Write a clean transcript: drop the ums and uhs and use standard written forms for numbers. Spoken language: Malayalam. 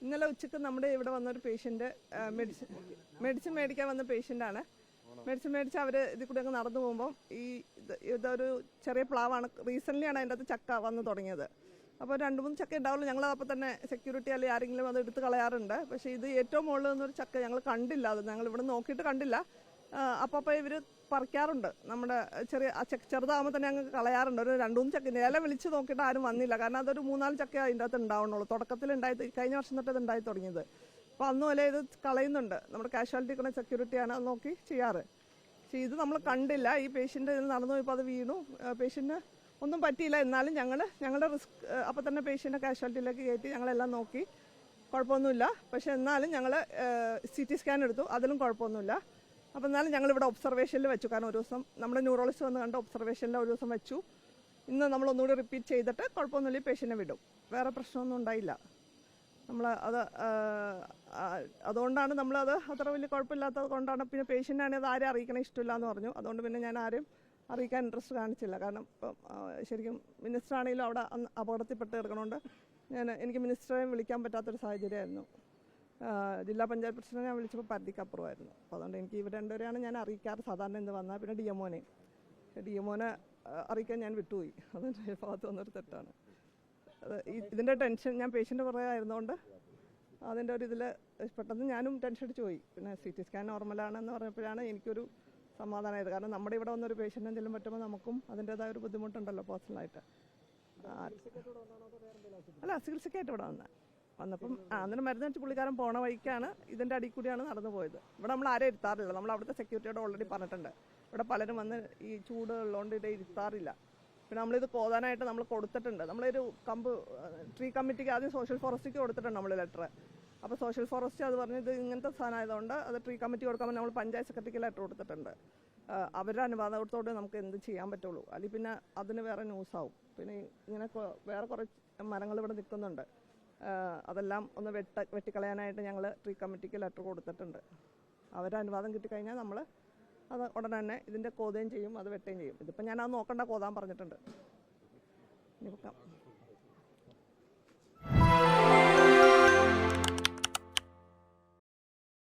ഇന്നലെ ഉച്ചയ്ക്ക് നമ്മുടെ ഇവിടെ വന്നൊരു പേഷ്യൻ്റ് മെഡിസിൻ മേടിക്കാൻ വന്ന പേഷ്യൻ്റാണ്. മെഡിസിൻ മേടിച്ച് അവർ ഇതിൽ കൂടെ അങ്ങ് നടന്നു പോകുമ്പം ഇതൊരു ചെറിയ പ്ലാവാണ്. റീസെൻ്റ്ലിയാണ് അതിൻ്റെ അകത്ത് ചക്ക വന്ന് തുടങ്ങിയത്. അപ്പോൾ 2-3 ചക്ക ഉണ്ടാവുള്ളൂ. ഞങ്ങൾ അപ്പോൾ തന്നെ സെക്യൂരിറ്റി അല്ലെങ്കിൽ ആരെങ്കിലും അത് എടുത്ത് കളയാറുണ്ട്. പക്ഷേ ഇത് ഏറ്റവും മുകളിൽ നിന്നൊരു ചക്ക ഞങ്ങൾ കണ്ടില്ല. അത് ഞങ്ങൾ ഇവിടെ നോക്കിയിട്ട് കണ്ടില്ല. അപ്പോൾ ഇവർ പറിക്കാറുണ്ട്. നമ്മുടെ ചെറുതാകുമ്പോൾ തന്നെ ഞങ്ങൾക്ക് കളയാറുണ്ട്. ഒരു 2-3 ചക്ക ഇല വിളിച്ച് നോക്കിയിട്ട് ആരും വന്നില്ല. കാരണം അതൊരു 3-4 ചക്ക അതിൻ്റെ അകത്ത് ഉണ്ടാവണുള്ളൂ. തുടക്കത്തിൽ കഴിഞ്ഞ വർഷം തൊട്ട് ഇത് ഉണ്ടായി തുടങ്ങിയത്. അപ്പോൾ അന്ന് പോലെ ഇത് കളയുന്നുണ്ട്. നമ്മുടെ കാഷ്വാലിറ്റി കൂടെ സെക്യൂരിറ്റിയാണ് അത് നോക്കി ചെയ്യാറ്. പക്ഷേ ഇത് നമ്മൾ കണ്ടില്ല. ഈ പേഷ്യൻ്റ് ഇതിൽ നടന്നു പോയപ്പോൾ അത് വീണു. പേഷ്യൻറ്റിന് ഒന്നും പറ്റിയില്ല. എന്നാലും ഞങ്ങളുടെ റിസ്ക് അപ്പോൾ തന്നെ പേഷ്യൻ്റെ കാഷ്വാലിറ്റിയിലേക്ക് കയറ്റി ഞങ്ങളെല്ലാം നോക്കി. കുഴപ്പമൊന്നുമില്ല. പക്ഷേ എന്നാലും ഞങ്ങൾ CT സ്കാൻ എടുത്തു. അതിലും കുഴപ്പമൊന്നുമില്ല. അപ്പോൾ എന്നാലും ഞങ്ങളിവിടെ ഒബ്സർവേഷനിൽ വെച്ചു. കാരണം ഒരു ദിവസം നമ്മുടെ ന്യൂറോളജിസ്റ്റ് വന്ന് കണ്ട് ഒബ്സർവേഷനിൽ ഒരു ദിവസം വെച്ചു. ഇന്ന് നമ്മൾ ഒന്നുകൂടി റിപ്പീറ്റ് ചെയ്തിട്ട് കുഴപ്പമൊന്നുമില്ല പേഷ്യൻറ്റിനെ വിടും. വേറെ പ്രശ്നമൊന്നും ഉണ്ടായില്ല. നമ്മൾ അതുകൊണ്ടാണ് നമ്മളത് അത്ര വലിയ കുഴപ്പമില്ലാത്തത് കൊണ്ടാണ്. പിന്നെ പേഷ്യൻ്റാണെങ്കിൽ അത് ആരും അറിയിക്കണ ഇഷ്ടമില്ല എന്ന് പറഞ്ഞു. അതുകൊണ്ട് പിന്നെ ഞാൻ ആരും അറിയിക്കാൻ ഇൻട്രസ്റ്റ് കാണിച്ചില്ല. കാരണം ഇപ്പം ശരിക്കും മിനിസ്റ്ററാണെങ്കിലും അവിടെ അപകടത്തിൽപ്പെട്ട് കിടക്കണോണ്ട് എനിക്ക് മിനിസ്റ്ററെ വിളിക്കാൻ പറ്റാത്തൊരു സാഹചര്യമായിരുന്നു. ജില്ലാ പഞ്ചായത്ത് പ്രസിഡന്റ് ഞാൻ വിളിച്ചപ്പോൾ പരിധിക്കപ്പുറമായിരുന്നു. അപ്പോൾ അതുകൊണ്ട് എനിക്ക് ഇവർ രണ്ടുപേരെയാണ് ഞാൻ അറിയിക്കാറ് സാധാരണ എന്ത് വന്നാൽ. പിന്നെ DMOനെ അറിയിക്കാൻ ഞാൻ വിട്ടുപോയി. അതെൻ്റെ ഭാഗത്ത് വന്നൊരു തെറ്റാണ്. ഇതിൻ്റെ ടെൻഷൻ ഞാൻ പേഷ്യൻ്റ് പുറകെ ആയിരുന്നുകൊണ്ട് അതിൻ്റെ ഒരു ഇതിൽ പെട്ടെന്ന് ഞാനും ടെൻഷൻ അടിച്ച് പോയി. പിന്നെ CT സ്കാൻ നോർമലാണെന്ന് പറഞ്ഞപ്പോഴാണ് എനിക്കൊരു സമാധാനമായത്. കാരണം നമ്മുടെ ഇവിടെ വന്നൊരു പേഷ്യൻ്റ് എന്തെങ്കിലും പറ്റുമ്പോൾ നമുക്കും അതിൻ്റേതായ ഒരു ബുദ്ധിമുട്ടുണ്ടല്ലോ പേഴ്സണലായിട്ട്. അല്ല, ചികിത്സയ്ക്കായിട്ട് ഇവിടെ വന്നപ്പം അതിന് മരുന്ന് വെച്ച് പുള്ളിക്കാരൻ പോണ വഴിക്കാണ് ഇതിൻ്റെ അടിയിൽ കൂടിയാണ് നടന്നു പോയത്. ഇവിടെ നമ്മൾ ആരും ഇരുത്താറില്ല. നമ്മൾ അവിടുത്തെ സെക്യൂരിറ്റിയോട് ഓൾറെഡി പറഞ്ഞിട്ടുണ്ട്. ഇവിടെ പലരും വന്ന് ഈ ചൂട് ഉള്ളതുകൊണ്ട് ഇത് ഇരുത്താറില്ല. പിന്നെ നമ്മളിത് കോതാനായിട്ട് നമ്മൾ കൊടുത്തിട്ടുണ്ട്. നമ്മളൊരു ട്രീ കമ്മിറ്റിക്ക് ആദ്യം സോഷ്യൽ ഫോറസ്റ്റിക്ക് കൊടുത്തിട്ടുണ്ട് നമ്മൾ ലെറ്റർ. അപ്പോൾ സോഷ്യൽ ഫോറസ്റ്റ് അത് പറഞ്ഞത് ഇങ്ങനത്തെ സാധനം ആയതുകൊണ്ട് അത് ട്രീ കമ്മിറ്റി കൊടുക്കാൻ നമ്മൾ പഞ്ചായത്ത് സെക്രട്ടറിക്ക് ലെറ്റർ കൊടുത്തിട്ടുണ്ട്. അവരുടെ അനുവാദത്തോടെ നമുക്ക് എന്ത് ചെയ്യാൻ പറ്റുള്ളൂ. അല്ലെങ്കിൽ പിന്നെ അതിന് വേറെ ന്യൂസാവും. പിന്നെ ഇങ്ങനെ വേറെ കുറേ മരങ്ങൾ ഇവിടെ നിൽക്കുന്നുണ്ട്. അതെല്ലാം ഒന്ന് വെട്ടിക്കളയാനായിട്ട് ഞങ്ങൾ ട്രീ കമ്മിറ്റിക്ക് ലെറ്റർ കൊടുത്തിട്ടുണ്ട്. അവരുടെ അനുവാദം കിട്ടിക്കഴിഞ്ഞാൽ നമ്മൾ അത് ഉടനെ തന്നെ ഇതിൻ്റെ കോതുകയും ചെയ്യും, അത് വെട്ടുകയും ചെയ്യും. ഇതിപ്പോൾ ഞാൻ അത് നോക്കണ്ട, കോതാൻ പറഞ്ഞിട്ടുണ്ട്. ഇനി വെക്കാം.